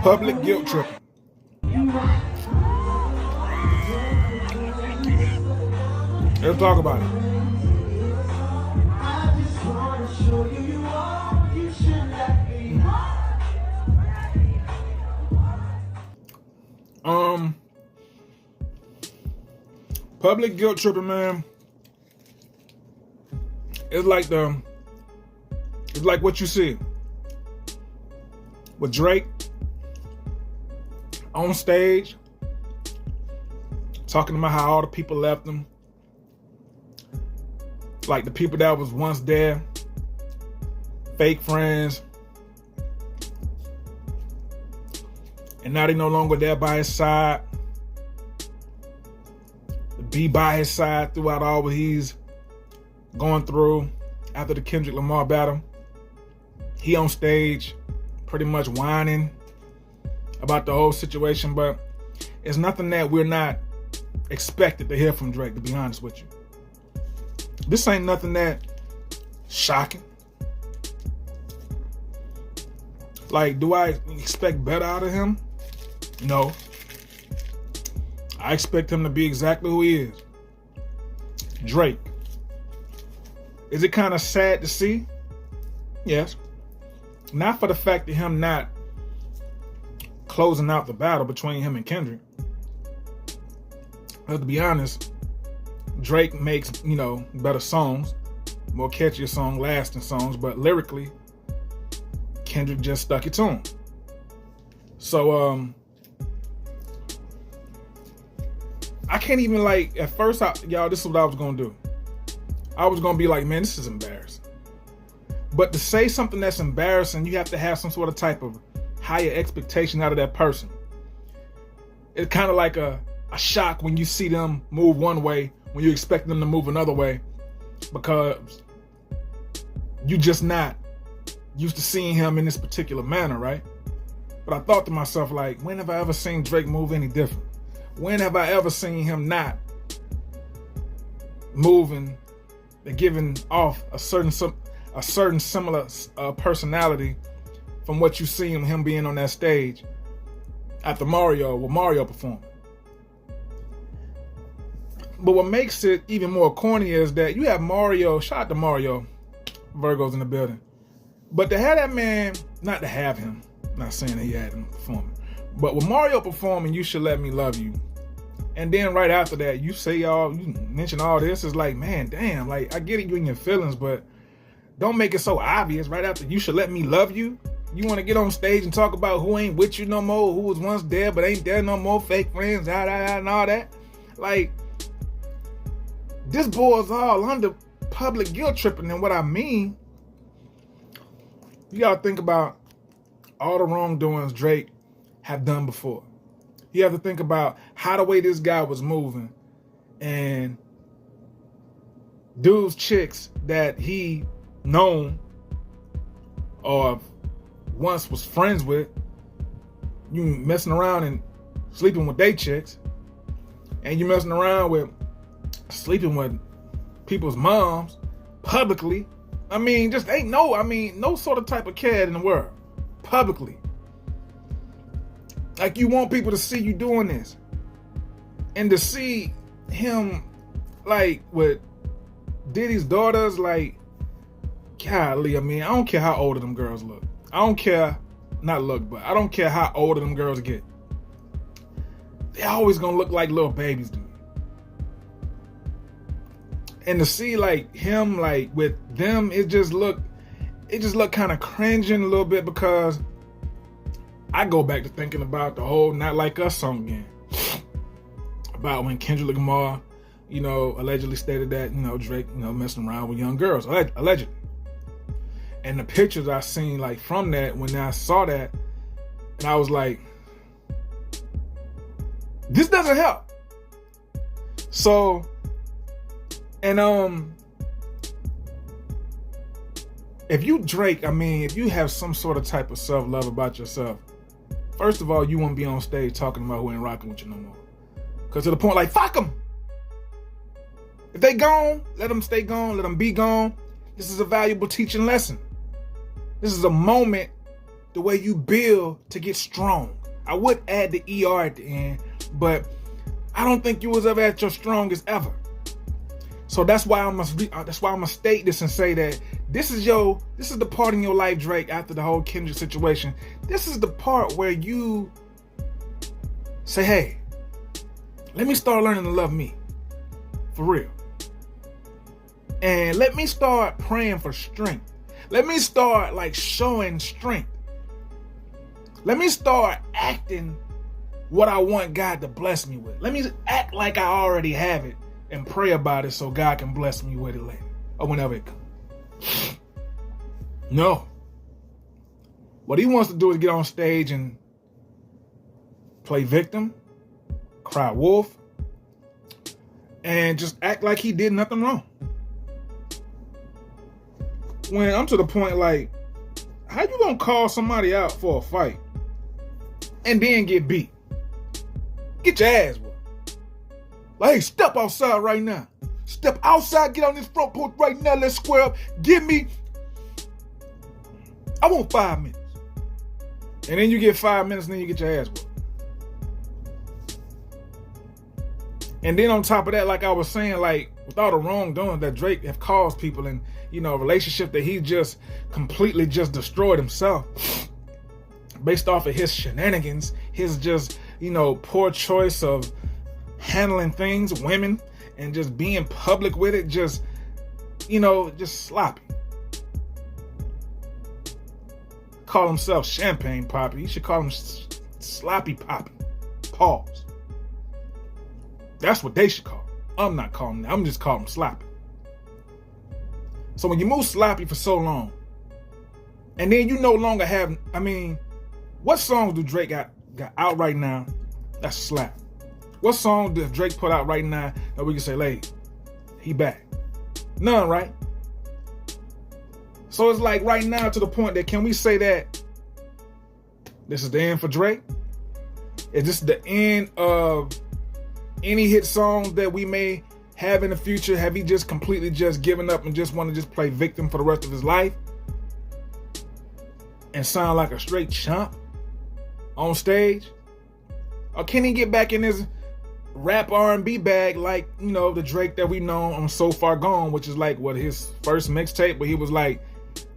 Public guilt tripping. Let's talk about it. Public guilt tripping, man. It's like what you see with Drake on stage talking about how all the people left him, like the people that was once there, fake friends, and now they no longer there by his side, to be by his side throughout all what he's going through after the Kendrick Lamar battle. He on stage pretty much whining about the whole situation, but it's nothing that we're not expected to hear from Drake, to be honest with you. This ain't nothing that shocking. Like, do I expect better out of him? No. I expect him to be exactly who he is. Drake. Is it kind of sad to see? Yes. Not for the fact of him not closing out the battle between him and Kendrick. But to be honest, Drake makes, better songs, more catchier songs, lasting songs, but lyrically, Kendrick just stuck it to him. So, I can't even at first, this is what I was going to do. I was going to be like, man, this is embarrassing. But to say something that's embarrassing, you have to have some sort of type of higher expectation out of that person. It's kind of like a shock when you see them move one way, when you expect them to move another way, because you just not used to seeing him in this particular manner, right? But I thought to myself, when have I ever seen Drake move any different? When have I ever seen him not moving and giving off a certain similar personality from what you see him being on that stage at the Mario performing? But what makes it even more corny is that you have Mario, shout out to Mario, Virgo's in the building. But to have that man, not to have him, not saying that he had him performing, but with Mario performing, You Should Let Me Love You. And then right after that, you mention all this, is like, man, damn, I get it, you in your feelings, but don't make it so obvious right after You Should Let Me Love You. You want to get on stage and talk about who ain't with you no more, who was once there but ain't there no more, fake friends, and all that. This boy's all under public guilt tripping. And what I mean, you got to think about all the wrongdoings Drake have done before. You have to think about how the way this guy was moving and dudes, chicks that he known or once was friends with, you messing around and sleeping with they chicks, and you messing around with sleeping with people's moms publicly. Just ain't no sort of type of cat in the world publicly. You want people to see you doing this, and to see him with Diddy's daughters, golly, I don't care how old them girls look. I don't care, not look, but I don't care how old them girls get. They always gonna look like little babies do. And to see him with them, it just look kind of cringing a little bit, because I go back to thinking about the whole Not Like Us song again. About when Kendrick Lamar, allegedly stated that, Drake, messing around with young girls, allegedly. And the pictures I seen from that, when I saw that, and I was like, this doesn't help. So, and if you Drake, if you have some sort of type of self-love about yourself, first of all, you won't be on stage talking about who ain't rocking with you no more. Because to the point, fuck them. If they gone, let them stay gone, let them be gone. This is a valuable teaching lesson. This is a moment the way you build to get strong. I would add the ER at the end, but I don't think you was ever at your strongest ever. So that's why I'm gonna state this and say that this is the part in your life, Drake, after the whole Kendrick situation. This is the part where you say, hey, let me start learning to love me. For real. And let me start praying for strength. Let me start showing strength. Let me start acting what I want God to bless me with. Let me act like I already have it and pray about it so God can bless me with it later or whenever it comes. No. What he wants to do is get on stage and play victim, cry wolf, and just act like he did nothing wrong. When I'm to the point how you gonna call somebody out for a fight and then get beat? Get your ass whooped. Hey, step outside right now. Step outside, get on this front porch right now, let's square up. I want 5 minutes. And then you get 5 minutes and then you get your ass whooped. And then on top of that, like I was saying, with all the wrongdoing that Drake have caused people and, a relationship that he just completely just destroyed himself based off of his shenanigans, his just, poor choice of handling things, women, and just being public with it, just sloppy. Call himself Champagne Poppy. You should call him Sloppy Poppy. Pause. That's what they should call him. I'm not calling him that. I'm just calling him Sloppy. So when you move sloppy for so long, and then you no longer have, what songs do Drake got out right now that's slap? What song does Drake put out right now that we can say, hey, he back? None, right? So it's right now to the point that can we say that this is the end for Drake? Is this the end of any hit songs that we may have in the future? Have he just completely just given up and just want to just play victim for the rest of his life and sound like a straight chump on stage? Or can he get back in his rap R&B bag the Drake that we know on So Far Gone, which is his first mixtape where he was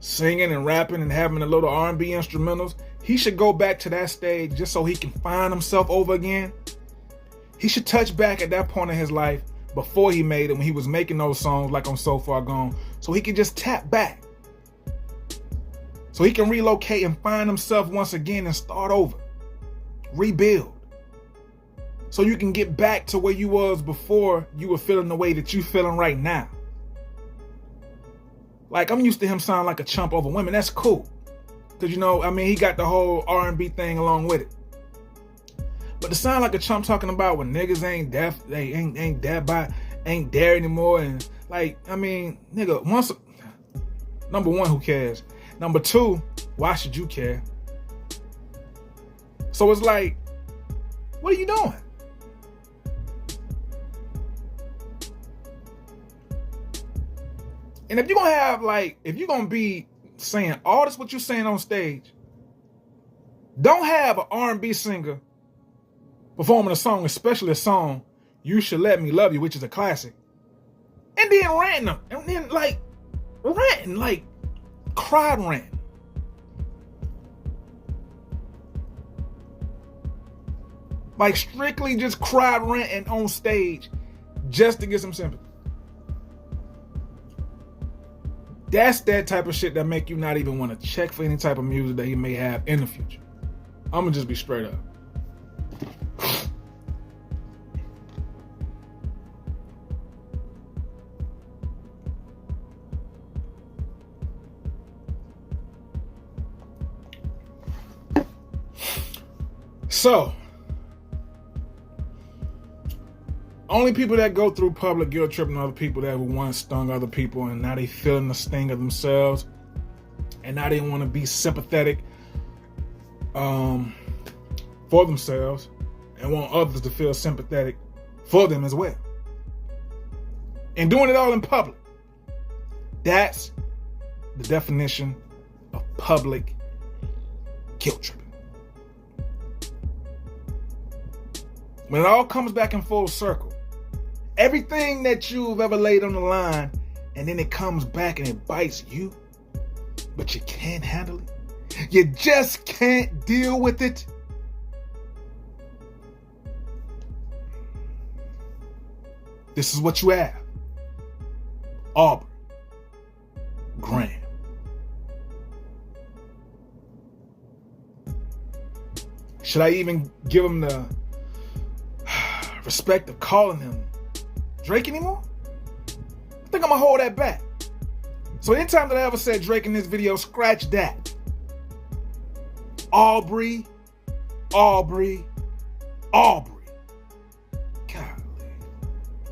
singing and rapping and having a little R&B instrumentals? He should go back to that stage just so he can find himself over again. He should touch back at that point in his life before he made it, when he was making those songs on So Far Gone, so he can just tap back. So he can relocate and find himself once again and start over. Rebuild. So you can get back to where you was before you were feeling the way that you feeling right now. I'm used to him sound like a chump over women. That's cool. Because, he got the whole R&B thing along with it. But to sound like a chump talking about when niggas ain't deaf, they ain't there anymore. And nigga, number one, who cares? Number two, why should you care? So it's what are you doing? And if you're going to have if you're going to be saying all this, what you're saying on stage, don't have an R&B singer performing a song, especially a song, You Should Let Me Love You, which is a classic, and then ranting them, and then ranting, cried ranting. Strictly just cried ranting on stage just to get some sympathy. That's that type of shit that make you not even want to check for any type of music that he may have in the future. I'm gonna just be straight up. So, only people that go through public guilt tripping are the people that once stung other people, and now they feeling the sting of themselves, and now they want to be sympathetic for themselves and want others to feel sympathetic for them as well. And doing it all in public. That's the definition of public Guilt tripping. When it all comes back in full circle, everything that you've ever laid on the line, and then it comes back and it bites you, but you can't handle it. You just can't deal with it. This is what you have. Aubrey Graham. Should I even give him the respect of calling him Drake anymore? I think I'm gonna hold that back. So anytime that I ever said Drake in this video, scratch that. Aubrey. Golly.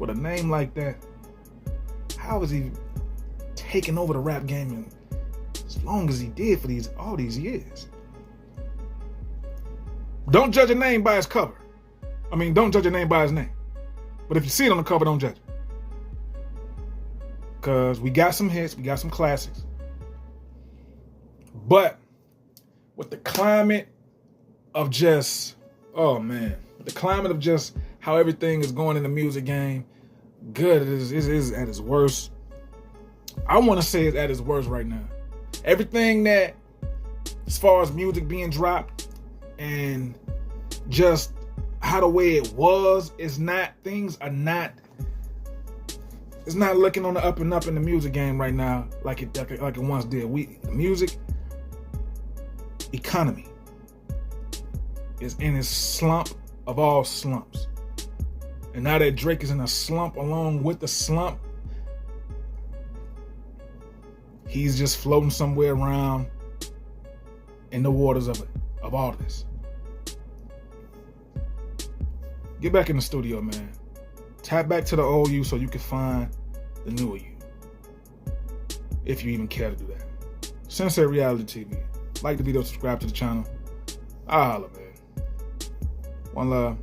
With a name like that, how is he taking over the rap game and as long as he did for all these years? Don't judge a name by its cover. I mean, don't judge a name by its name. But if you see it on the cover, don't judge it. Because we got some hits, we got some classics. But with the climate of just, with the climate of just how everything is going in the music game, good is at its worst. I want to say it's at its worst right now. Everything that, as far as music being dropped and just how the way it was, is not, things are not, it's not looking on the up and up in the music game right now like it once did. The music economy is in its slump of all slumps. And now that Drake is in a slump along with the slump, he's just floating somewhere around in the waters of all this. Get back in the studio, man. Tap back to the old you so you can find the newer you. If you even care to do that. Sensei Reality TV. Like the video, subscribe to the channel. I'll holla, man. One love.